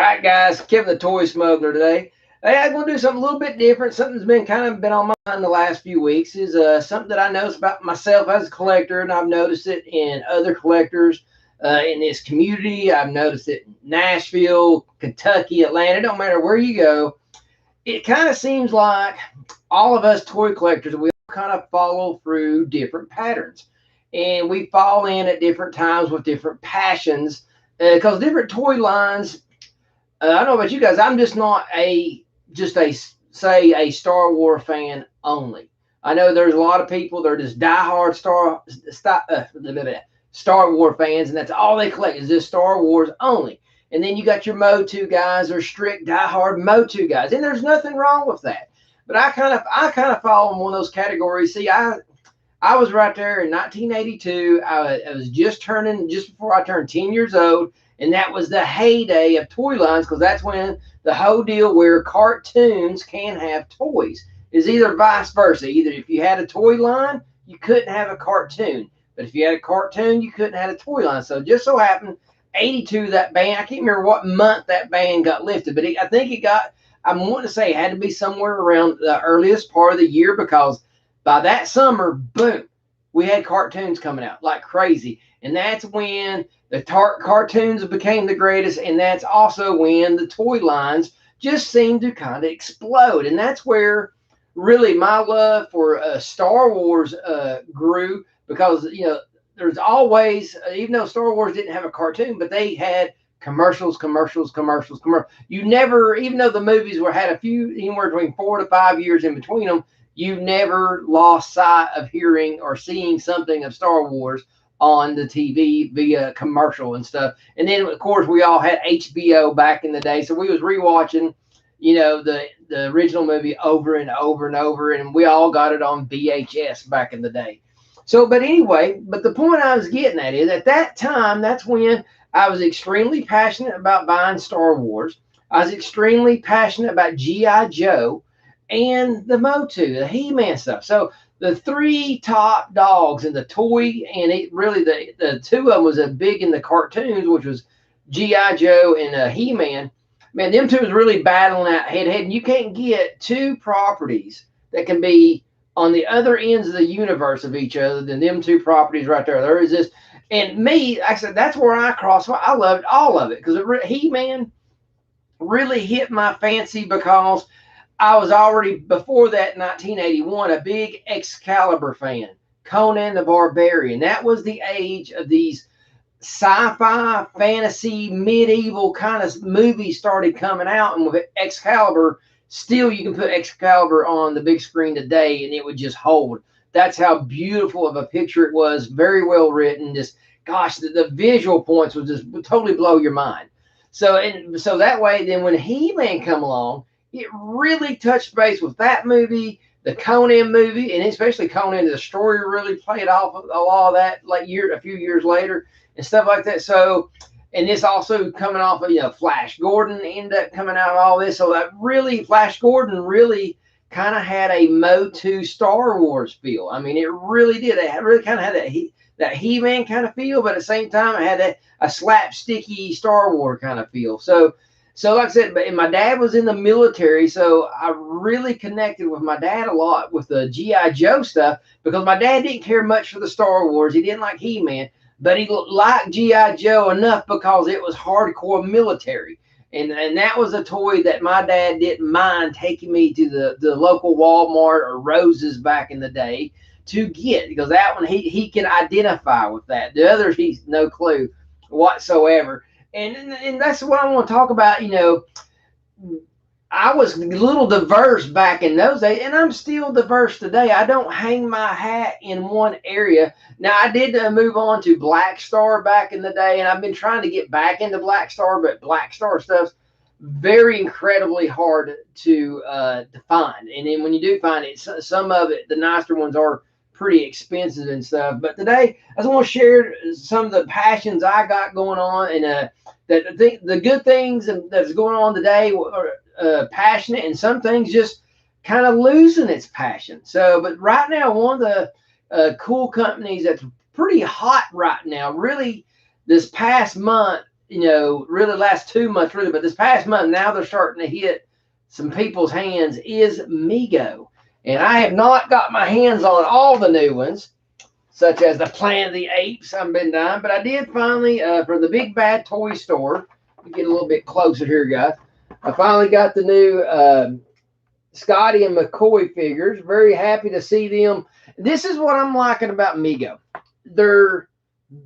right, guys, Kevin the Toy Smuggler today. Hey, I'm going to do something a little bit different. Something that's been on my mind the last few weeks is something that I noticed about myself as a collector, and I've noticed it in other collectors in this community. I've noticed it in Nashville, Kentucky, Atlanta. It don't matter where you go. It kind of seems like all of us toy collectors, we all kind of follow through different patterns, and we fall in at different times with different passions because different toy lines. I don't know about you guys. I'm just not a Star Wars fan only. I know there's a lot of people that are just diehard Star Wars fans, and that's all they collect is just Star Wars only. And then you got your Motu guys or strict diehard Motu guys, and there's nothing wrong with that. But I kind of fall in one of those categories. See, I was right there in 1982. I was just before I turned 10 years old. And that was the heyday of toy lines because that's when the whole deal where cartoons can have toys is either vice versa. Either if you had a toy line, you couldn't have a cartoon. But if you had a cartoon, you couldn't have a toy line. So just so happened, 82, that band, I can't remember what month that band got lifted, but I think it got, I'm wanting to say it had to be somewhere around the earliest part of the year because by that summer, boom, we had cartoons coming out like crazy. And that's when the cartoons became the greatest, and that's also when the toy lines just seemed to kind of explode. And that's where really my love for Star Wars grew because, there's always, even though Star Wars didn't have a cartoon, but they had commercials. You never, even though the movies had a few, anywhere between 4 to 5 years in between them, you never lost sight of hearing or seeing something of Star Wars on the TV via commercial and stuff. And then of course we all had HBO back in the day, so we was rewatching, the original movie over and over and over, and we all got it on VHS back in the day. So, but anyway, but the point I was getting at is at that time, that's when I was extremely passionate about buying Star Wars. I was extremely passionate about G.I. Joe and the Motu, the He-Man stuff. So the three top dogs in the toy, and it really the two of them was a big in the cartoons, which was G.I. Joe and He-Man. Man, them two was really battling out head to head, and you can't get two properties that can be on the other ends of the universe of each other than them two properties right there. There is this, and me, I said that's where I crossed. I loved all of it because He-Man really hit my fancy because I was already, before that, 1981, a big Excalibur fan. Conan the Barbarian. That was the age of these sci-fi, fantasy, medieval kind of movies started coming out. And with Excalibur, still you can put Excalibur on the big screen today and it would just hold. That's how beautiful of a picture it was. Very well written. Just, gosh, the visual points would just totally blow your mind. So that way, then when He-Man come along, it really touched base with that movie, the Conan movie, and especially Conan the Destroyer really played off of a lot of that a few years later and stuff like that. So, and this also coming off of, Flash Gordon ended up coming out of all this. So that really, Flash Gordon really kind of had a Motu Star Wars feel. I mean, it really did. It really kind of had that He-Man kind of feel, but at the same time, it had a slapsticky Star Wars kind of feel. So like I said, and my dad was in the military, so I really connected with my dad a lot with the G.I. Joe stuff because my dad didn't care much for the Star Wars. He didn't like He-Man, but he liked G.I. Joe enough because it was hardcore military. And that was a toy that my dad didn't mind taking me to the local Walmart or Rose's back in the day to get, because that one he can identify with that. The others, he's no clue whatsoever. And that's what I want to talk about. I was a little diverse back in those days, and I'm still diverse today. I don't hang my hat in one area. Now, I did move on to Black Star back in the day, and I've been trying to get back into Black Star, but Black Star stuff's very incredibly hard to find. And then when you do find it, some of it, the nicer ones are pretty expensive and stuff. But today I just want to share some of the passions I got going on, and the good things that's going on today are passionate, and some things just kind of losing its passion. So, but right now, one of the cool companies that's pretty hot right now, really this past month, really last 2 months, really, but this past month, now they're starting to hit some people's hands, is Migo. And I have not got my hands on all the new ones, such as the Planet of the Apes I've been dying, but I did finally, from the Big Bad Toy Store, get a little bit closer here, guys. I finally got the new Scotty and McCoy figures. Very happy to see them. This is what I'm liking about Migo. They're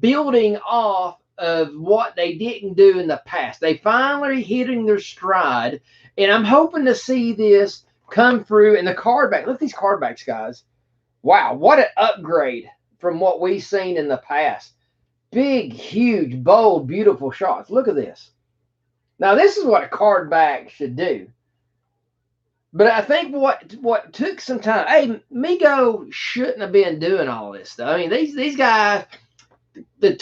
building off of what they didn't do in the past. They finally hitting their stride, and I'm hoping to see this come through in the card back. Look at these card backs, guys. Wow, what an upgrade from what we've seen in the past. Big, huge, bold, beautiful shots. Look at this. Now, this is what a card back should do. But I think what took some time, hey, Migo shouldn't have been doing all this stuff. I mean, these guys, the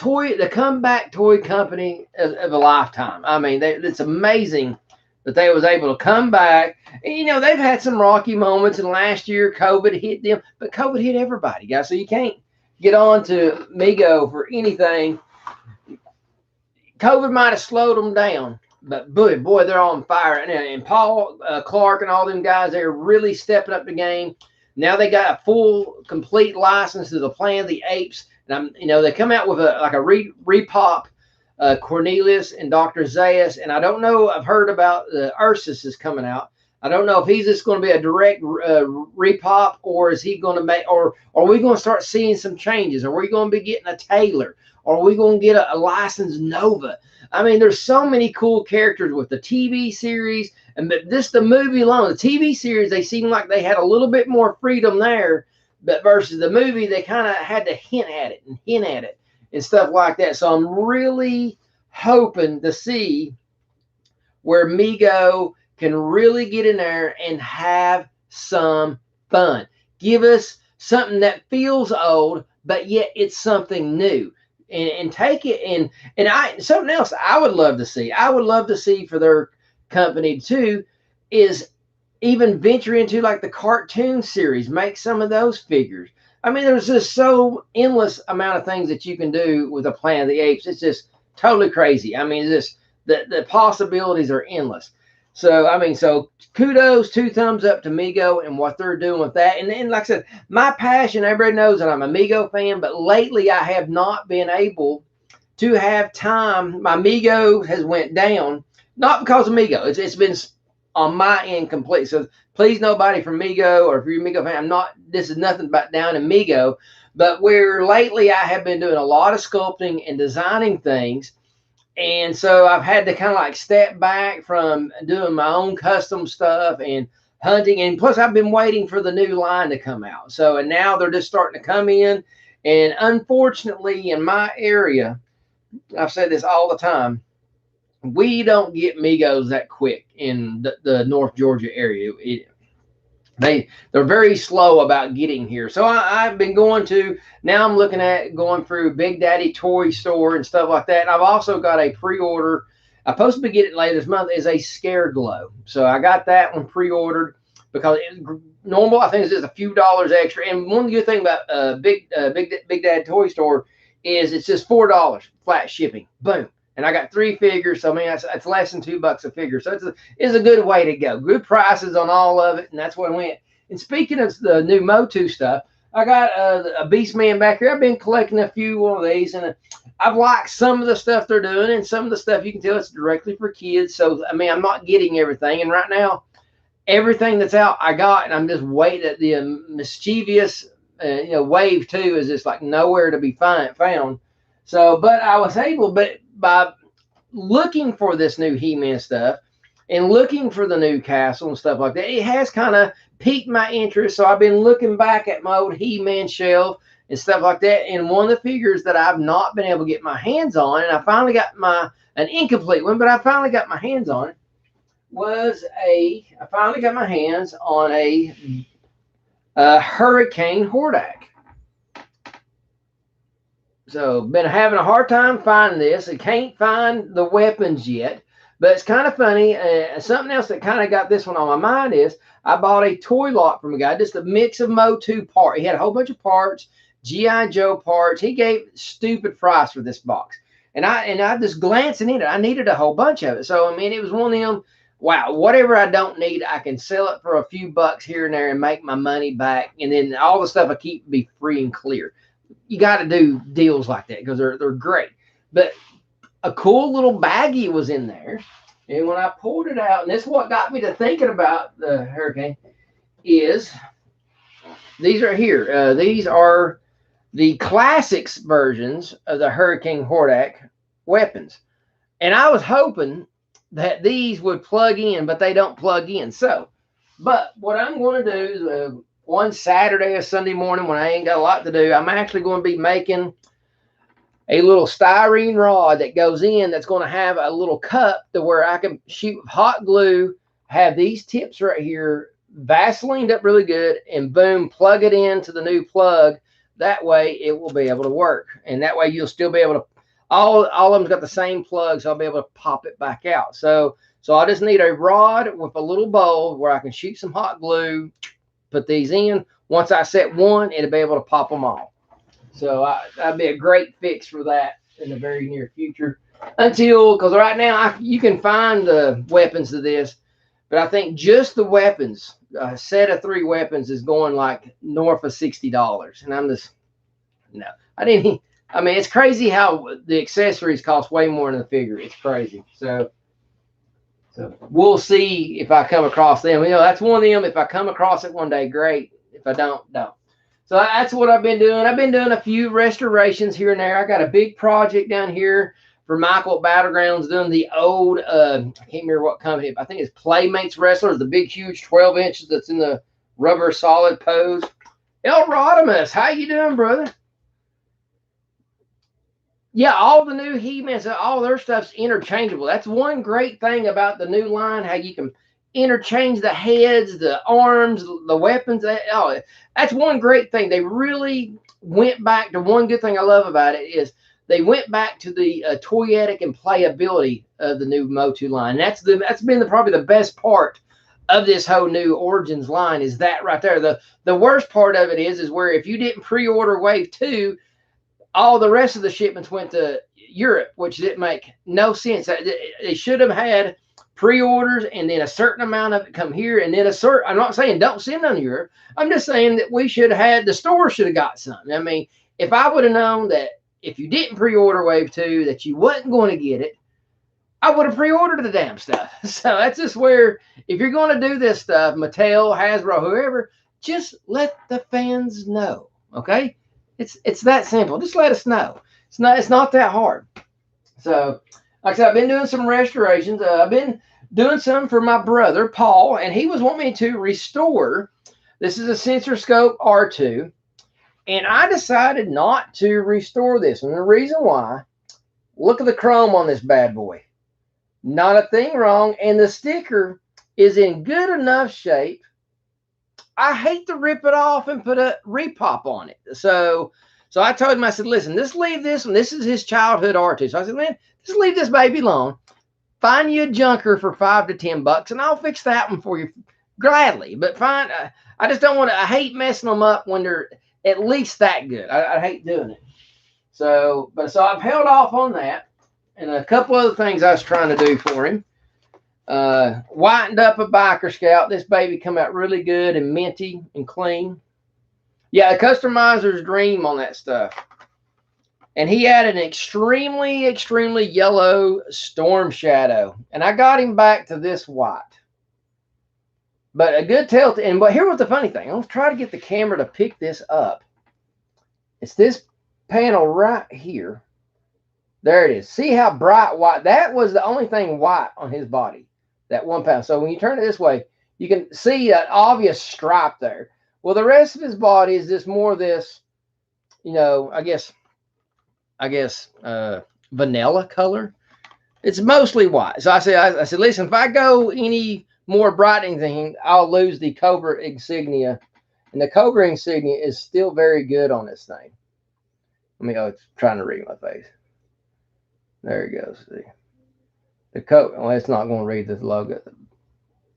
comeback toy company of a lifetime. I mean, it's amazing that they was able to come back. And, they've had some rocky moments, and last year COVID hit them, but COVID hit everybody, guys. So you can't get on to Migo for anything. COVID might have slowed them down, but boy, they're on fire. And Paul Clark and all them guys, they're really stepping up the game. Now they got a full, complete license to the Planet of the Apes. And they come out with a repop Cornelius and Dr. Zaius. And I don't know, I've heard about the Ursus is coming out. I don't know if he's just going to be a direct repop, or is he going to make, or are we going to start seeing some changes? Are we going to be getting a Taylor? Or are we going to get a licensed Nova? I mean, there's so many cool characters with the TV series, and this the movie alone. The TV series, they seem like they had a little bit more freedom there, but versus the movie, they kind of had to hint at it and stuff like that. So I'm really hoping to see where Migo can really get in there and have some fun. Give us something that feels old, but yet it's something new. And take it and something else I would love to see. I would love to see for their company too is even venture into like the cartoon series, make some of those figures. I mean, there's just so endless amount of things that you can do with a Planet of the Apes. It's just totally crazy. I mean, the possibilities are endless. So kudos, 2 thumbs up to Migo and what they're doing with that. And then, like I said, my passion, everybody knows that I'm a Migo fan, but lately I have not been able to have time. My Migo has went down, not because of Migo. It's been on my end complete. So please, nobody from Migo, or if you're a Migo fan, this is nothing but down in Migo. But where lately I have been doing a lot of sculpting and designing things. And so I've had to kind of like step back from doing my own custom stuff and hunting. And plus I've been waiting for the new line to come out. And now they're just starting to come in. And unfortunately in my area, I've said this all the time, we don't get Migos that quick in the North Georgia area. They're very slow about getting here. So I've been now I'm looking at going through Big Daddy Toy Store and stuff like that. And I've also got a pre-order. I'm supposed to be getting it later this month, is a Scare Glow. So I got that one pre-ordered because normal, I think it's just a few dollars extra. And one good thing about Big Daddy Toy Store is it's just $4 flat shipping. Boom. And I got 3 figures, so I mean, it's less than $2 a figure. So it's a good way to go. Good prices on all of it, and that's what I went. And speaking of the new Motu stuff, I got a Beastman back here. I've been collecting a few of these, and I've liked some of the stuff they're doing, and some of the stuff you can tell it's directly for kids. So, I mean, I'm not getting everything. And right now, everything that's out, I got, and I'm just waiting at the mischievous, wave 2 is just like nowhere to be found. So, but I was able, by looking for this new He-Man stuff and looking for the new castle and stuff like that, it has kind of piqued my interest. So I've been looking back at my old He-Man shelf and stuff like that. And one of the figures that I've not been able to get my hands on, and I finally got an incomplete one, but I finally got my hands on it, I finally got my hands on a Hurricane Hordak. So been having a hard time finding this. I can't find the weapons yet, but it's kind of funny. Something else that kind of got this one on my mind is I bought a toy lot from a guy, just a mix of Motu parts. He had a whole bunch of parts, G.I. Joe parts. He gave stupid price for this box. And I just glancing in it, I needed a whole bunch of it. So I mean, it was one of them. Wow, whatever I don't need, I can sell it for a few bucks here and there and make my money back. And then all the stuff I keep be free and clear. You got to do deals like that because they're great. But a cool little baggie was in there. And when I pulled it out, and this is what got me to thinking about the Hurricane, is these are here. These are the classics versions of the Hurricane Hordak weapons. And I was hoping that these would plug in, but they don't plug in. So, but what I'm going to do is one Saturday or Sunday morning when I ain't got a lot to do, I'm actually going to be making a little styrene rod that goes in that's going to have a little cup to where I can shoot with hot glue, have these tips right here Vaselined up really good, and boom, plug it into the new plug. That way it will be able to work. And that way you'll still be able to, all of them's got the same plug, so I'll be able to pop it back out. So I just need a rod with a little bowl where I can shoot some hot glue, put these in. Once I set one, it'll be able to pop them all. So that'd be a great fix for that in the very near future. Until, because right now you can find the weapons to this, but I think just the weapons, a set of 3 weapons is going like north of $60. And I'm just, no, I mean, it's crazy how the accessories cost way more than the figure. It's crazy. So we'll see if I come across them. That's one of them. If I come across it one day, great. If I don't. So that's what I've been doing. I've been doing a few restorations here and there. I got a big project down here for Michael at Battlegrounds doing the old, I can't remember what company. I think it's Playmates Wrestlers, the big, huge 12 inches that's in the rubber solid pose. El Rodimus, how you doing, brother? Yeah, all the new He-Mans, all their stuff's interchangeable. That's one great thing about the new line, how you can interchange the heads, the arms, the weapons. That's one great thing. They really went back to one good thing I love about it is they went back to the toyetic and playability of the new Motu line. That's been probably the best part of this whole new Origins line is that right there. The worst part of it is where if you didn't pre-order Wave 2, all the rest of the shipments went to Europe, which didn't make no sense. They should have had pre-orders and then a certain amount of it come here and then I'm not saying don't send them to Europe. I'm just saying that we should have had, the store should have got something. I mean, if I would have known that if you didn't pre-order Wave 2 that you wasn't going to get it, I would have pre-ordered the damn stuff. So that's just where, if you're going to do this stuff, Mattel, Hasbro, whoever, just let the fans know, okay? It's that simple. Just let us know. It's not that hard. So, like I said, I've been doing some restorations. I've been doing some for my brother, Paul, and he was wanting me to restore. This is a Sensor Scope R2, and I decided not to restore this. And the reason why, look at the chrome on this bad boy. Not a thing wrong, and the sticker is in good enough shape. I hate to rip it off and put a repop on it. So I told him, I said, listen, just leave this one. This is his childhood R2. So I said, man, just leave this baby alone. Find you a junker for $5 to $10, and I'll fix that one for you gladly. But fine, I just don't want to. I hate messing them up when they're at least that good. I hate doing it. So I've held off on that, and a couple other things I was trying to do for him. Whitened up a Biker Scout. This baby come out really good and minty and clean. Yeah, the customizer's dream on that stuff. And he had an extremely, extremely yellow Storm Shadow. And I got him back to this white. But a good telltale. But here was the funny thing. I'm going to try to get the camera to pick this up. It's this panel right here. There it is. See how bright white. That was the only thing white on his body. That 1 pound. So when you turn it this way, you can see an obvious stripe there. Well, the rest of his body is just more of this, I guess vanilla color. It's mostly white. So I said, listen, if I go any more brightening thing, I'll lose the Cobra insignia. And the Cobra insignia is still very good on this thing. It's trying to read my face. There it goes. See. The Cobra, well, it's not going to read this logo.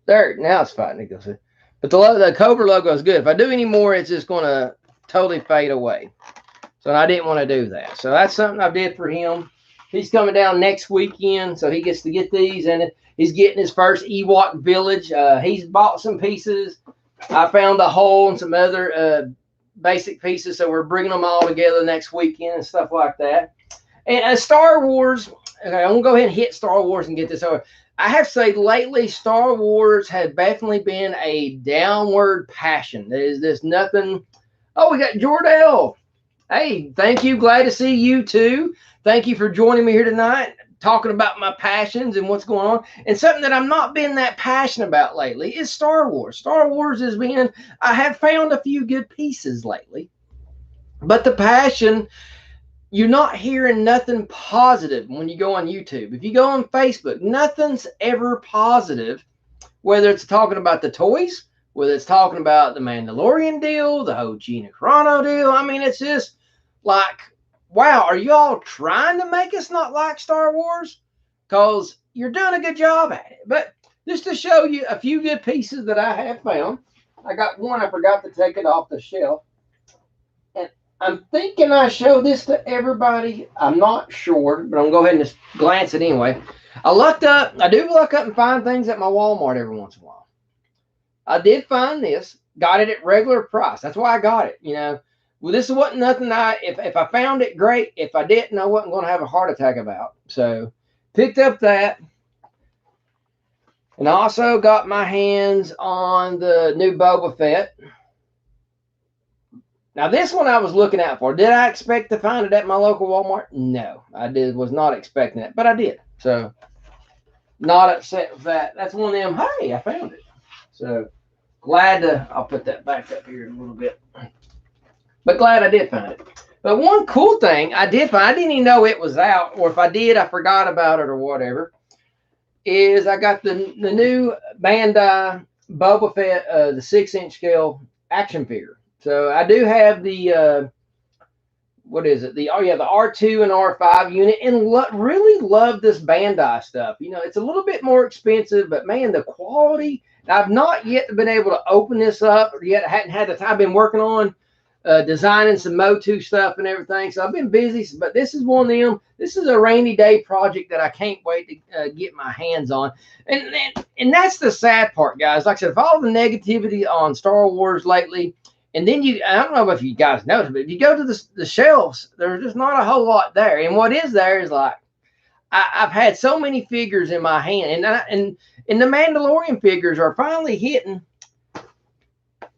There, now it's fine. It goes. But the Cobra logo is good. If I do any more, it's just going to totally fade away. So I didn't want to do that. So that's something I did for him. He's coming down next weekend, so he gets to get these, and he's getting his first Ewok village. He's bought some pieces. I found a hole and some other basic pieces, so we're bringing them all together next weekend and stuff like that. And Star Wars, okay, I'm going to go ahead and hit Star Wars and get this over. I have to say, lately, Star Wars has definitely been a downward passion. There's nothing. Oh, we got Jordell. Hey, thank you. Glad to see you too. Thank you for joining me here tonight, talking about my passions and what's going on. And something that I'm not been that passionate about lately is Star Wars. Star Wars has been, I have found a few good pieces lately, but the passion, you're not hearing nothing positive when you go on YouTube. If you go on Facebook, nothing's ever positive, whether it's talking about the toys, whether it's talking about the Mandalorian deal, the whole Gina Carano deal. I mean, it's just like, wow, are y'all trying to make us not like Star Wars? Because you're doing a good job at it. But just to show you a few good pieces that I have found. I got one, I forgot to take it off the shelf. And I'm thinking I show this to everybody. I'm not sure, but I'm going to go ahead and just glance it anyway. I do look up and find things at my Walmart every once in a while. I did find this, got it at regular price. That's why I got it, you know. Well, this wasn't nothing if I found it, great. If I didn't, I wasn't going to have a heart attack about. So, picked up that. And I also got my hands on the new Boba Fett. Now, this one I was looking out for. Did I expect to find it at my local Walmart? No, I was not expecting it, but I did. So, not upset with that. That's one of them, hey, I found it. So, glad to, I'll put that back up here in a little bit. But glad I did find it. But one cool thing I did find, I didn't even know it was out, or if I did, I forgot about it or whatever, is I got the new Bandai Boba Fett, the 6-inch scale action figure. So I do have the, what is it? The R2 and R5 unit, and really love this Bandai stuff. You know, it's a little bit more expensive, but man, the quality, I've not yet been able to open this up, or yet I hadn't had the time. I've been working on designing some Motu stuff and everything. So I've been busy, but this is one of them. This is a rainy day project that I can't wait to get my hands on. And that's the sad part, guys. Like I said, if all the negativity on Star Wars lately, and then I don't know if you guys noticed, but if you go to the shelves, there's just not a whole lot there. And what is there is like, I've had so many figures in my hand, and the Mandalorian figures are finally hitting.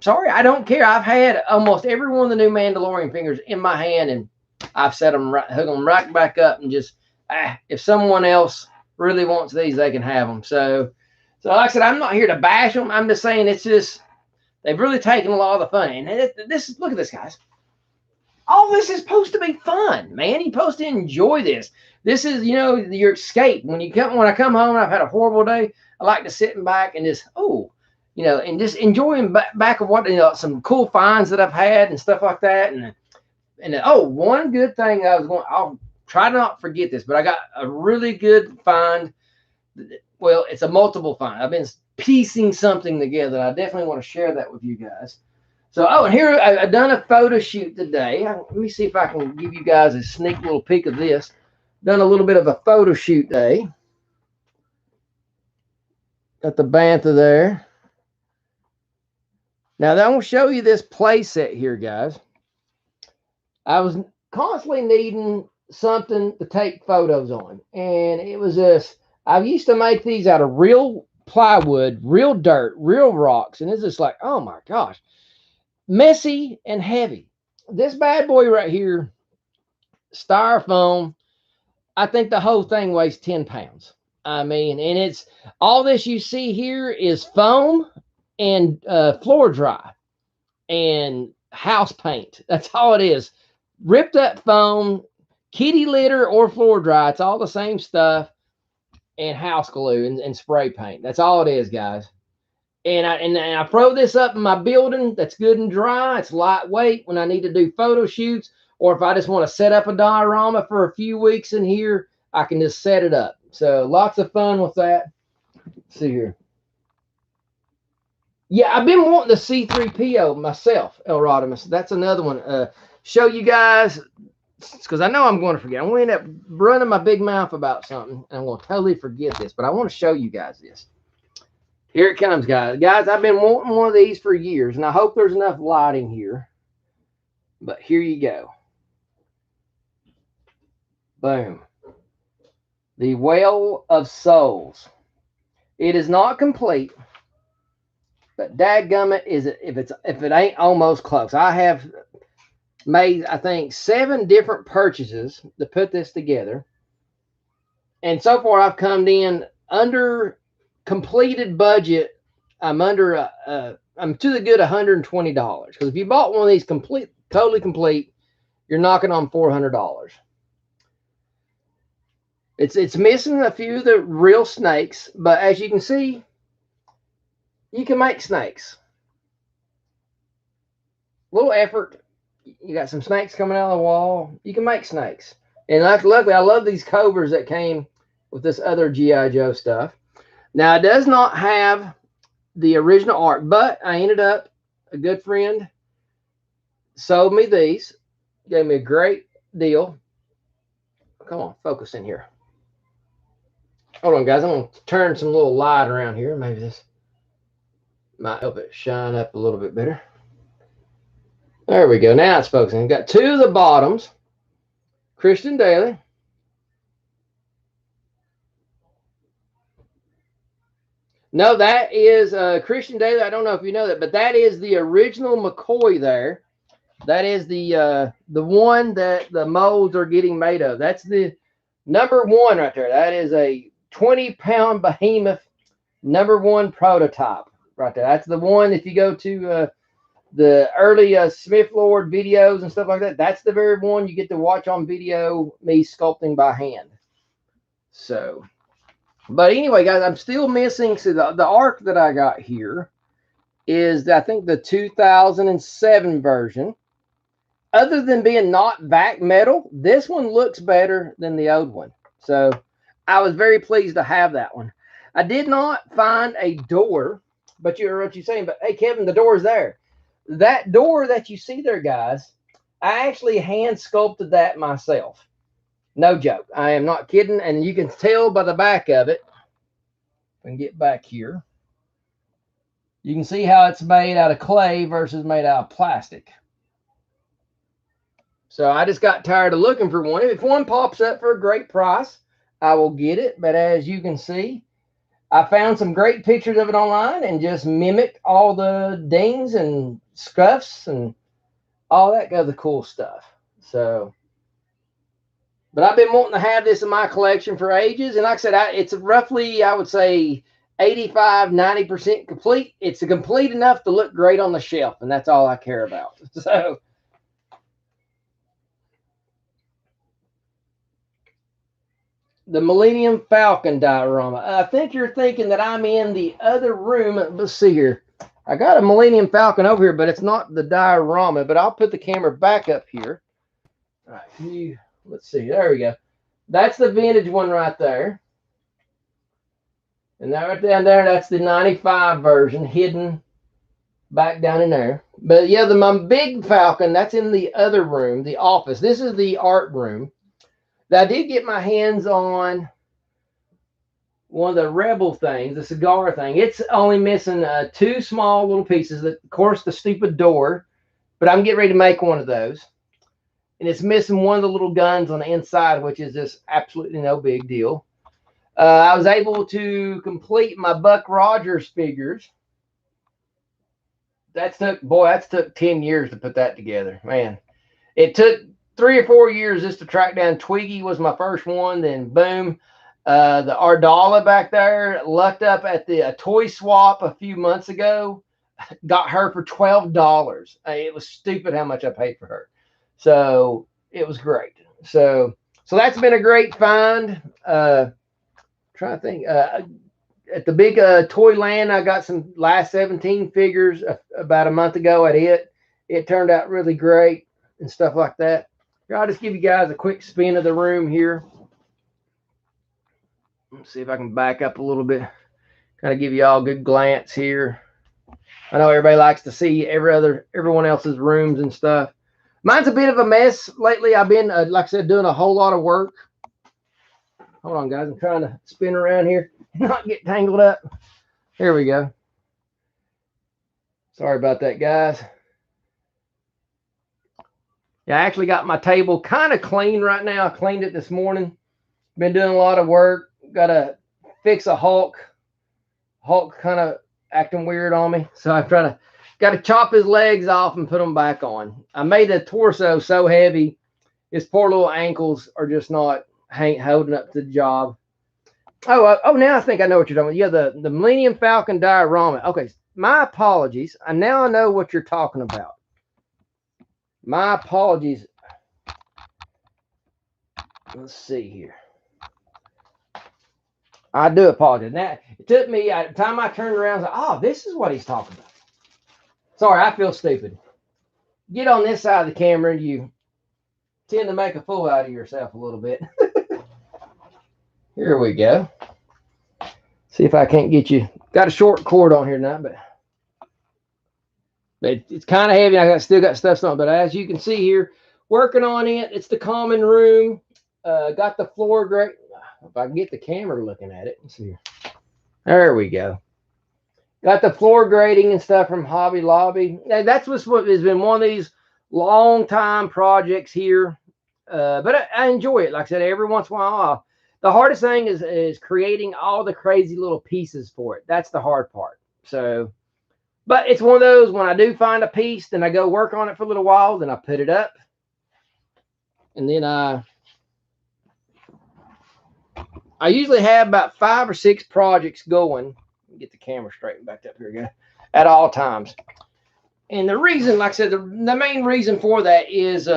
Sorry, I don't care. I've had almost every one of the new Mandalorian figures in my hand, and I've set them hook them right back up, and just if someone else really wants these, they can have them. So like I said, I'm not here to bash them. I'm just saying it's just they've really taken a lot of the fun. And look at this, guys. All this is supposed to be fun, man. You're supposed to enjoy this. This is, you know, your escape. When I come home and I've had a horrible day, I like to sit back and just, you know, and just enjoying back of what, you know, some cool finds that I've had and stuff like that. And one good thing I'll try to not forget this, but I got a really good find. Well, it's a multiple find. I've been piecing something together. I definitely want to share that with you guys. So, and here I've done a photo shoot today. Let me see if I can give you guys a sneak little peek of this. Done a little bit of a photo shoot day. Got the bantha there. Now, I'm going to show you this play set here, guys. I was constantly needing something to take photos on. And it was this. I used to make these out of real plywood, real dirt, real rocks. And it's just like, oh my gosh. Messy and heavy. This bad boy right here, styrofoam, I think the whole thing weighs 10 pounds. I mean, and it's all this you see here is foam and floor dry and house paint. That's all it is. Ripped up foam, kitty litter or floor dry. It's all the same stuff, and house glue and spray paint. That's all it is, guys. And I throw this up in my building that's good and dry. It's lightweight when I need to do photo shoots, or if I just want to set up a diorama for a few weeks in here, I can just set it up. So lots of fun with that. Let's see here. Yeah, I've been wanting the C-3PO myself, El Rodimus. That's another one. Show you guys because I know I'm going to forget. I'm going to end up running my big mouth about something, and I'm going to totally forget this. But I want to show you guys this. Here it comes, guys. Guys, I've been wanting one of these for years, and I hope there's enough lighting here. But here you go. Boom. The Well of Souls. It is not complete, but dadgummit is it if it ain't almost close. I have made, I think, 7 different purchases to put this together. And so far I've come in under completed budget. I'm under I'm to the good $120. Because if you bought one of these totally complete, you're knocking on $400. It's missing a few of the real snakes, but as you can see, you can make snakes. Little effort. You got some snakes coming out of the wall. You can make snakes. And luckily, I love these cobras that came with this other G.I. Joe stuff. Now, it does not have the original art, but I ended up, a good friend sold me these. Gave me a great deal. Come on, focus in here. Hold on, guys. I'm going to turn some little light around here. Maybe this might help it shine up a little bit better. There we go. Now it's focusing. We've got 2 of the bottoms. Christian Daly. No, that is Christian Daly. I don't know if you know that, but that is the original McCoy there. That is the one that the molds are getting made of. That's the #1 right there. That is a 20-pound behemoth #1 prototype right there. That's the one. If you go to the early Smith Lord videos and stuff like that, that's the very one you get to watch on video, me sculpting by hand. So, but anyway, guys, I'm still missing. So the arc that I got here is, I think, the 2007 version. Other than being not back metal, this one looks better than the old one. So I was very pleased to have that one. I did not find a door, but you heard what you're saying. But hey, Kevin, the door's there. That door that you see there, guys, I actually hand sculpted that myself. No joke. I am not kidding. And you can tell by the back of it. If I can get back here, you can see how it's made out of clay versus made out of plastic. So I just got tired of looking for one. If one pops up for a great price, I will get it. But as you can see, I found some great pictures of it online and just mimicked all the dings and scuffs and all that other cool stuff. So, but I've been wanting to have this in my collection for ages. And like I said, it's roughly, I would say, 85–90% complete. It's complete enough to look great on the shelf, and that's all I care about. So, the Millennium Falcon diorama. I think you're thinking that I'm in the other room. Let's see here. I got a Millennium Falcon over here, but it's not the diorama. But I'll put the camera back up here. All right, let's see. There we go. That's the vintage one right there. And that right down there, that's the 95 version, hidden back down in there. But yeah, my big Falcon, that's in the other room, the office. This is the art room. I did get my hands on one of the Rebel things, the cigar thing. It's only missing 2 small little pieces. Of course, the stupid door, but I'm getting ready to make one of those. And it's missing one of the little guns on the inside, which is just absolutely no big deal. I was able to complete my Buck Rogers figures. That's took 10 years to put that together. Man, it took 3 or 4 years just to track down Twiggy was my first one. Then boom, the Ardala back there, lucked up at the toy swap a few months ago, got her for $12. It was stupid how much I paid for her. So it was great. So that's been a great find. Trying to think. At the big Toyland, I got some last 17 figures about a month ago at it. It turned out really great and stuff like that. Here, I'll just give you guys a quick spin of the room here. Let's see if I can back up a little bit. Kind of give you all a good glance here. I know everybody likes to see everyone else's rooms and stuff. Mine's a bit of a mess lately. I've been, like I said, doing a whole lot of work. Hold on, guys. I'm trying to spin around here and not get tangled up. Here we go. Sorry about that, guys. Yeah, I actually got my table kind of clean right now. I cleaned it this morning. Been doing a lot of work. Got to fix a Hulk. Hulk kind of acting weird on me. So I'm trying to, got to chop his legs off and put them back on. I made the torso so heavy, his poor little ankles are just not holding up to the job. Oh, now I think I know what you're talking about. Yeah, the Millennium Falcon Diorama. Okay, my apologies. Now I know what you're talking about. My apologies. Let's see here. I do apologize. Now, it took me, at the time I turned around, I was like, oh, this is what he's talking about. Sorry, I feel stupid. Get on this side of the camera and you tend to make a fool out of yourself a little bit. Here we go. See if I can't get you. Got a short cord on here tonight, but it's kind of heavy. I still got stuff on, but as you can see here, working on it. It's the common room. Got the floor grate. If I can get the camera looking at it, let's see here. There we go. Got the floor grading and stuff from Hobby Lobby. That's what has been one of these long time projects here. But I enjoy it. Like I said, every once in a while. The hardest thing is creating all the crazy little pieces for it. That's the hard part. So. But it's one of those, when I do find a piece, then I go work on it for a little while, then I put it up. And then I usually have about 5 or 6 projects going. Get the camera straightened back up here again. At all times. And the reason, like I said, the main reason for that is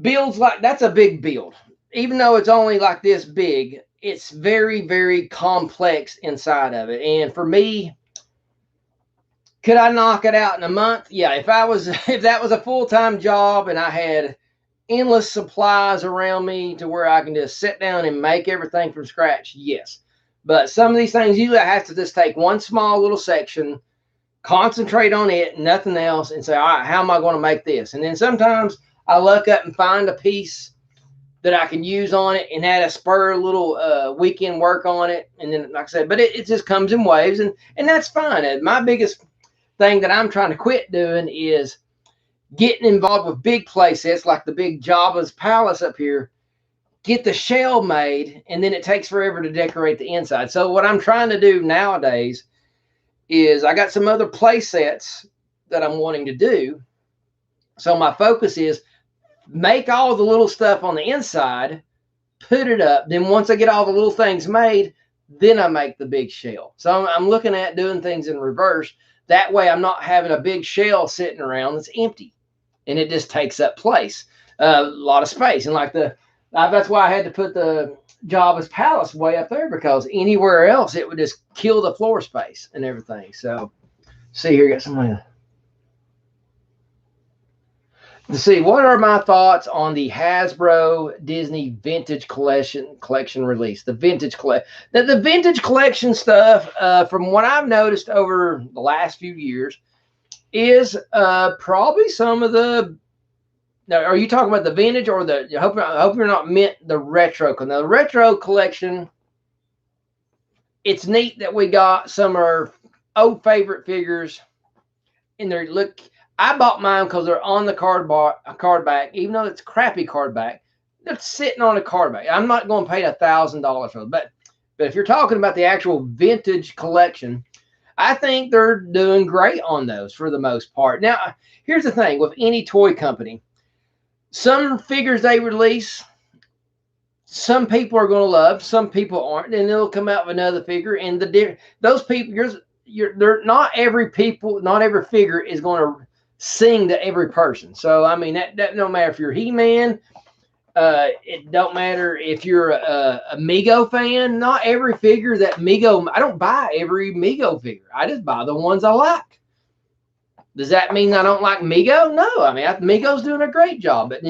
builds like, that's a big build. Even though it's only like this big, it's very, very complex inside of it. And for me, could I knock it out in a month? Yeah, if that was a full-time job and I had endless supplies around me to where I can just sit down and make everything from scratch, yes. But some of these things, usually I have to just take one small little section, concentrate on it, nothing else, and say, all right, how am I going to make this? And then sometimes I look up and find a piece that I can use on it and add a spur a little weekend work on it. And then, like I said, but it just comes in waves, and that's fine. My biggest thing that I'm trying to quit doing is getting involved with big play sets like the big Jabba's Palace up here. Get the shell made, and then it takes forever to decorate the inside. So what I'm trying to do nowadays is I got some other play sets that I'm wanting to do. So my focus is make all the little stuff on the inside, put it up. Then once I get all the little things made, then I make the big shell. So I'm looking at doing things in reverse. That way I'm not having a big shell sitting around that's empty. And it just takes up place, a lot of space. And like that's why I had to put the Jabba's Palace way up there, because anywhere else it would just kill the floor space and everything. So see here, got some to see what are my thoughts on the Hasbro Disney Vintage Collection release. The Vintage Collection stuff, from what I've noticed over the last few years, is probably some of the. Now, are you talking about the vintage or the? I hope you're not meant the retro. Now, the retro collection, it's neat that we got some of our old favorite figures in there. Look. I bought mine because they're on the card back, even though it's crappy card back. They're sitting on a card back. I'm not going to pay $1,000 for it. But if you're talking about the actual vintage collection, I think they're doing great on those for the most part. Now, here's the thing with any toy company. Some figures they release, some people are going to love, some people aren't, and they'll come out with another figure. And those people, they're not every figure is going to sing to every person. So I mean that no matter if you're He-Man, it don't matter if you're a Migo fan. Not every figure that Migo. I don't buy every Migo figure. I just buy the ones I like. Does that mean I don't like Migo? No. I mean Migo's doing a great job, but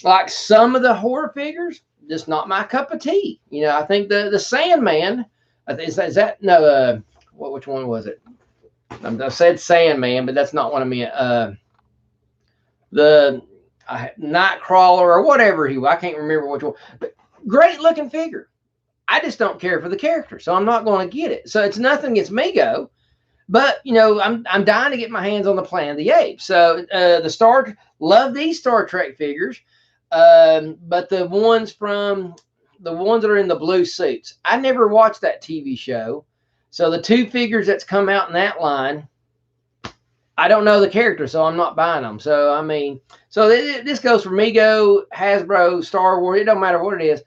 like some of the horror figures, just not my cup of tea. I think the Sandman. Is that no? Which one was it? I said Sandman, but that's not what I meant. The Nightcrawler or whatever he was. I can't remember which one. But great looking figure. I just don't care for the character, so I'm not going to get it. So it's nothing against Migo, but I'm dying to get my hands on the Planet of the Apes. So love these Star Trek figures, but the ones that are in the blue suits, I never watched that TV show. So the two figures that's come out in that line, I don't know the character, so I'm not buying them. So I mean, this goes for Migo, Hasbro, Star Wars. It don't matter what it is.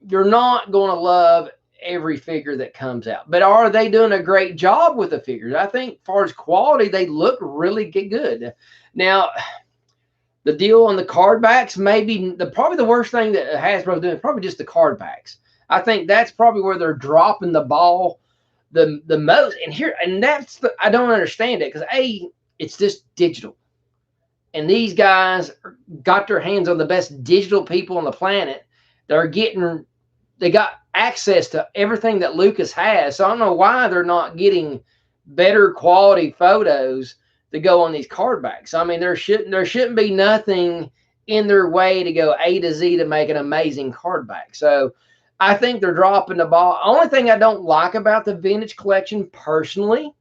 You're not going to love every figure that comes out, but are they doing a great job with the figures? I think, as far as quality, they look really good. Now, the deal on the card backs, probably the worst thing that Hasbro's doing is probably just the card backs. I think that's probably where they're dropping the ball the most. And I don't understand it, because it's just digital, and these guys got their hands on the best digital people on the planet. They got access to everything that Lucas has. So I don't know why they're not getting better quality photos to go on these card backs. I mean, there shouldn't be nothing in their way to go A to Z to make an amazing card back. So I think they're dropping the ball. Only thing I don't like about the vintage collection personally,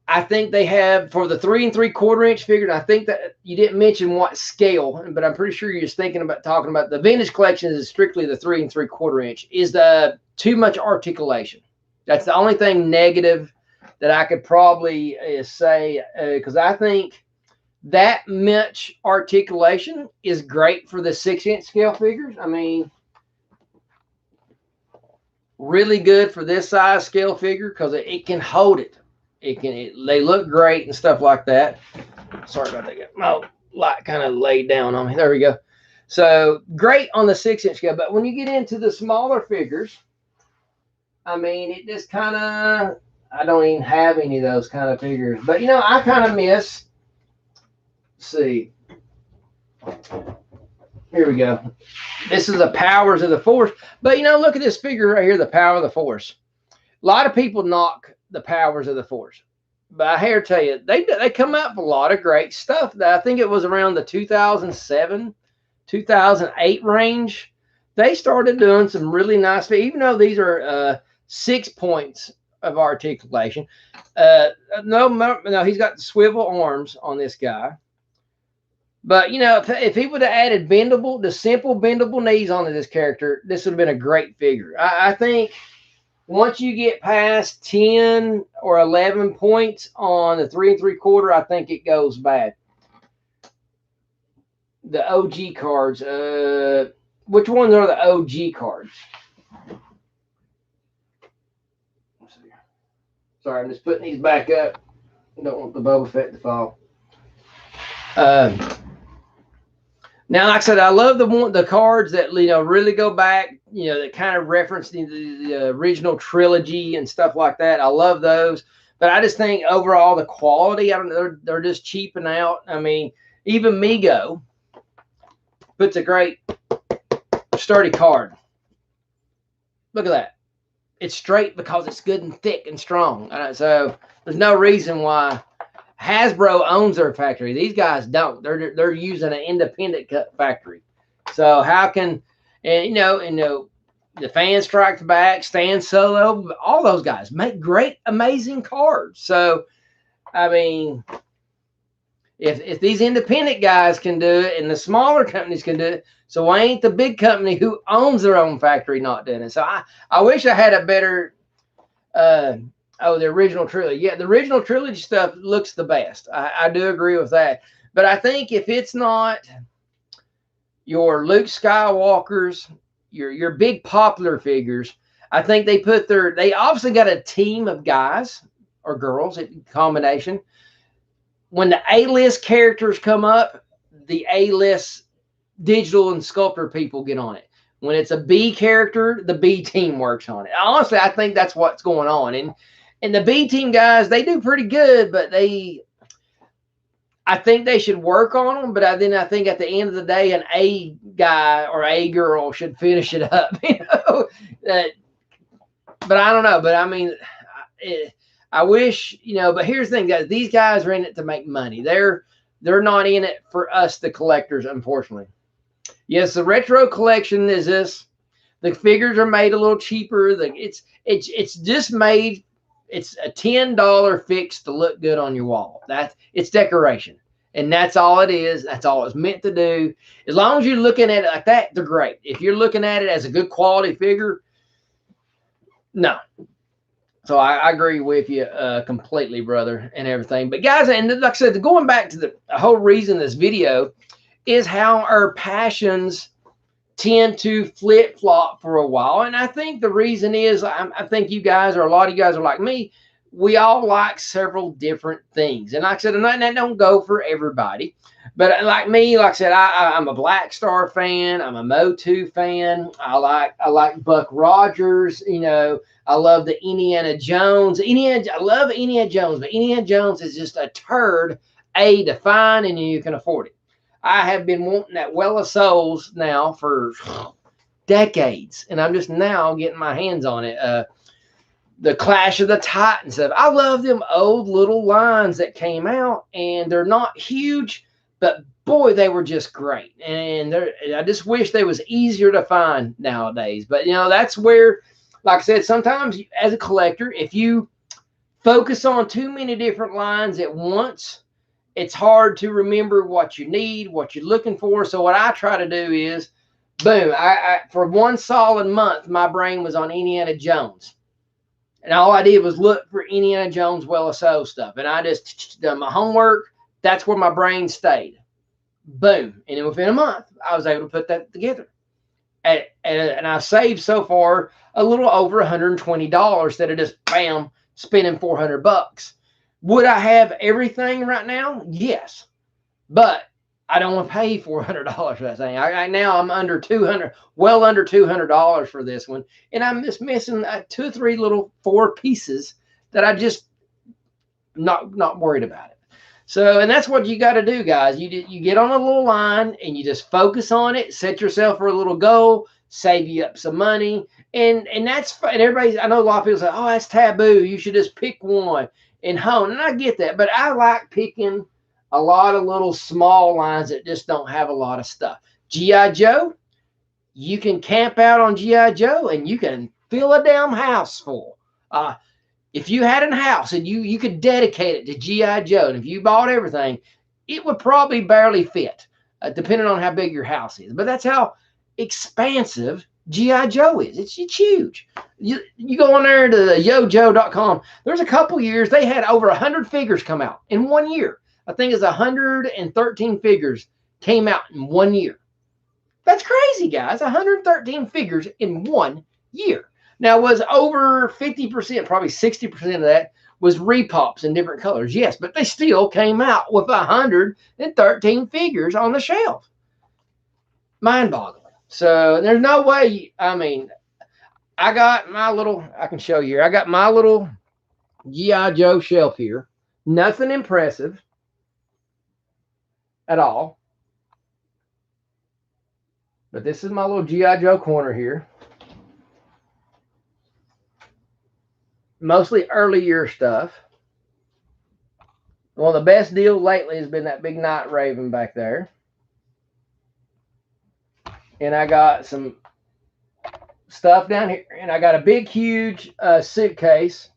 I think they have, for the 3 3/4 inch figure, I think that you didn't mention what scale, but I'm pretty sure you're just talking about the vintage collection is strictly the 3 3/4 inch, is the too much articulation. That's the only thing negative that I could probably say, because I think that much articulation is great for the 6-inch scale figures. I mean, really good for this size scale figure, because it can hold it. They look great and stuff like that. Sorry about that. My light kind of laid down on me. There we go. So great on the 6-inch scale, but when you get into the smaller figures, I mean, it just kind of, I don't even have any of those kind of figures. But I kind of miss. Let's see. Here we go. This is the Powers of the Force. But look at this figure right here, the Power of the Force. A lot of people knock the Powers of the Force, but I hear tell you, they come out with a lot of great stuff. I think it was around the 2007, 2008 range. They started doing some really nice, even though these are 6 points of articulation. No, he's got the swivel arms on this guy. But if he would have added the simple bendable knees onto this character, this would have been a great figure. I think once you get past 10 or 11 points on the 3 3/4, I think it goes bad. The OG cards. Which ones are the OG cards? Sorry, I'm just putting these back up. I don't want the Boba Fett to fall. Now, like I said, I love the cards that really go back, that kind of reference the original trilogy and stuff like that. I love those, but I just think overall the quality, I don't know, they're just cheaping out. I mean, even Migo puts a great sturdy card. Look at that. It's straight because it's good and thick and strong. So there's no reason why Hasbro owns their factory. These guys don't. They're using an independent cut factory. So how can the Fan Strikes Back, Stan Solo, all those guys make great, amazing cards. So I mean, if these independent guys can do it and the smaller companies can do it, so why ain't the big company who owns their own factory not doing it? So I wish I had a better. The original trilogy. Yeah, the original trilogy stuff looks the best. I do agree with that. But I think if it's not your Luke Skywalkers, your big popular figures, I think they obviously got a team of guys or girls, in combination. When the A-list characters come up, the A-list digital and sculptor people get on it. When it's a B character, the B team works on it. Honestly, I think that's what's going on. And the B team guys, they do pretty good, but I think they should work on them. But then I think at the end of the day, an A guy or A girl should finish it up. But I don't know. But I mean, I wish, you know, but here's the thing, guys. These guys are in it to make money. They're not in it for us, the collectors, unfortunately. Yes, the retro collection is this. The figures are made a little cheaper. It's just made. It's a $10 fix to look good on your wall. It's decoration, and that's all it is. That's all it's meant to do. As long as you're looking at it like that, they're great. If you're looking at it as a good quality figure, no. So I agree with you completely, brother, and everything. But guys, and like I said, going back to the whole reason of this video is how our passions tend to flip-flop for a while. And I think the reason is, I think you guys, or a lot of you guys are like me, we all like several different things. And like I said, and that don't go for everybody. But like me, like I said, I'm a Black Star fan. I'm a Motu fan. I like Buck Rogers. You know, I love the Indiana Jones. I love Indiana Jones, but Indiana Jones is just a turd, to find, and you can afford it. I have been wanting that Well of Souls now for decades, and I'm just now getting my hands on it. The Clash of the Titans stuff. I love them old little lines that came out, and they're not huge, but boy, they were just great. And I just wish they was easier to find nowadays. But you know, that's where, like I said, sometimes as a collector, if you focus on too many different lines at once, it's hard to remember what you need, what you're looking for. So what I try to do is, boom, I for one solid month, my brain was on Indiana Jones. And all I did was look for Indiana Jones Well of Souls stuff. And I just done my homework. That's where my brain stayed. Boom. And then within a month, I was able to put that together. And I saved so far a little over $120 instead of just, bam, spending $400. Would I have everything right now? Yes. But I don't want to pay $400 for that thing. Now I'm under $200, well under $200 for this one. And I'm just missing 2 or 3 little 4 pieces that I just not worried about it. So, and that's what you got to do, guys. You get on a little line and you just focus on it, set yourself for a little goal, save you up some money. And that's, and everybody, I know a lot of people say, oh, that's taboo. You should just pick one and hone. And I get that, but I like picking a lot of little small lines that just don't have a lot of stuff. G.I. Joe, you can camp out on G.I. Joe and you can fill a damn house full. If you had a house and you could dedicate it to G.I. Joe, and if you bought everything, it would probably barely fit, depending on how big your house is. But that's how expansive G.I. Joe is. It's huge. You go on there to yojo.com. There's a couple years they had over 100 figures come out in 1 year. I think it's 113 figures came out in 1 year. That's crazy, guys. 113 figures in 1 year. Now, was over 50%, probably 60% of that was repops in different colors. Yes, but they still came out with 113 figures on the shelf. Mind-boggling. So there's no way. I mean, I got my little, I can show you here. I got my little G.I. Joe shelf here. Nothing impressive at all. But this is my little G.I. Joe corner here. Mostly early year stuff. One of the best deals lately has been that big Night Raven back there. And I got some stuff down here. And I got a big, huge suitcase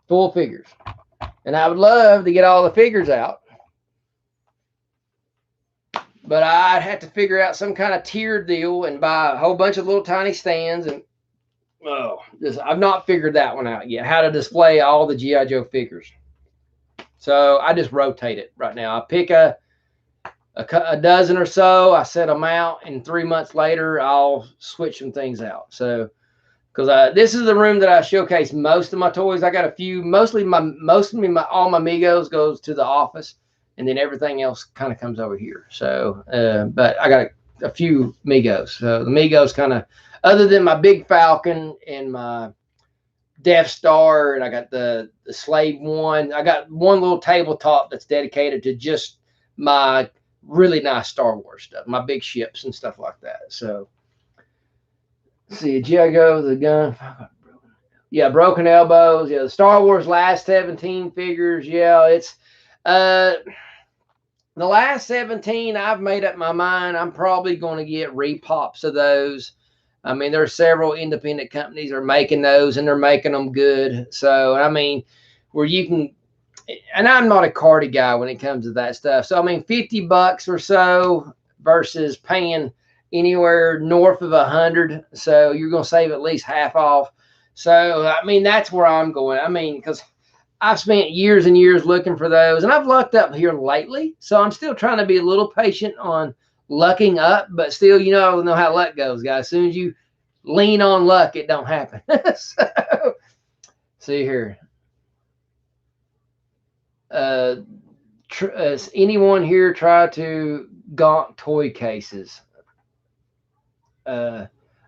full of figures. And I would love to get all the figures out. But I'd have to figure out some kind of tiered deal and buy a whole bunch of little tiny stands. And I've not figured that one out yet, how to display all the G.I. Joe figures. So I just rotate it right now. I pick a dozen or so, I set them out, and 3 months later, I'll switch some things out. So, because this is the room that I showcase most of my toys. I got a few, all my Migos goes to the office, and then everything else kind of comes over here. So, but I got a few Migos. So the Migos kind of, other than my big Falcon and my Death Star, and I got the Slave One. I got one little tabletop that's dedicated to just my really nice Star Wars stuff, my big ships and stuff like that. So, let's see, G.I. Joe, the gun. Yeah, broken elbows. Yeah, the Star Wars last 17 figures. Yeah, it's the last 17. I've made up my mind. I'm probably going to get repops of those. I mean, there's several independent companies are making those, and they're making them good. So I mean, where you can, and I'm not a cardy guy when it comes to that stuff. So I mean, $50 or so versus paying anywhere north of 100. So you're going to save at least half off. So I mean, that's where I'm going. I mean, because I've spent years and years looking for those, and I've lucked up here lately. So I'm still trying to be a little patient on lucking up, but still, you know how luck goes, guys. As soon as you lean on luck, it don't happen. So, see here. Anyone here try to gaunt toy cases?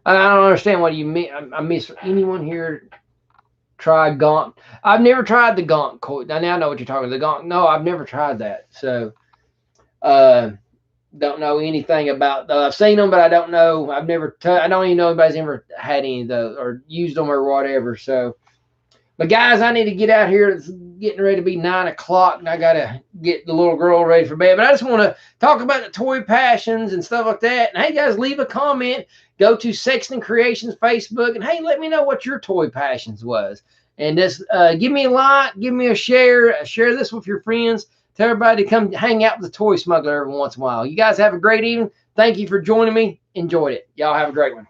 I don't understand what you mean. I miss anyone here try gaunt. I've never tried the gaunt toy. Now I know what you're talking about. The gaunt. No, I've never tried that. So, don't know anything about. I've seen them, but I don't know. I've never. I don't even know anybody's ever had any of those or used them or whatever. So. But guys, I need to get out here. It's getting ready to be 9 o'clock, and I got to get the little girl ready for bed. But I just want to talk about the toy passions and stuff like that. And hey, guys, leave a comment. Go to Sexton Creations Facebook, and hey, let me know what your toy passions was. And just give me a like, give me a share. Share this with your friends. Tell everybody to come hang out with the Toy Smuggler every once in a while. You guys have a great evening. Thank you for joining me. Enjoyed it. Y'all have a great one.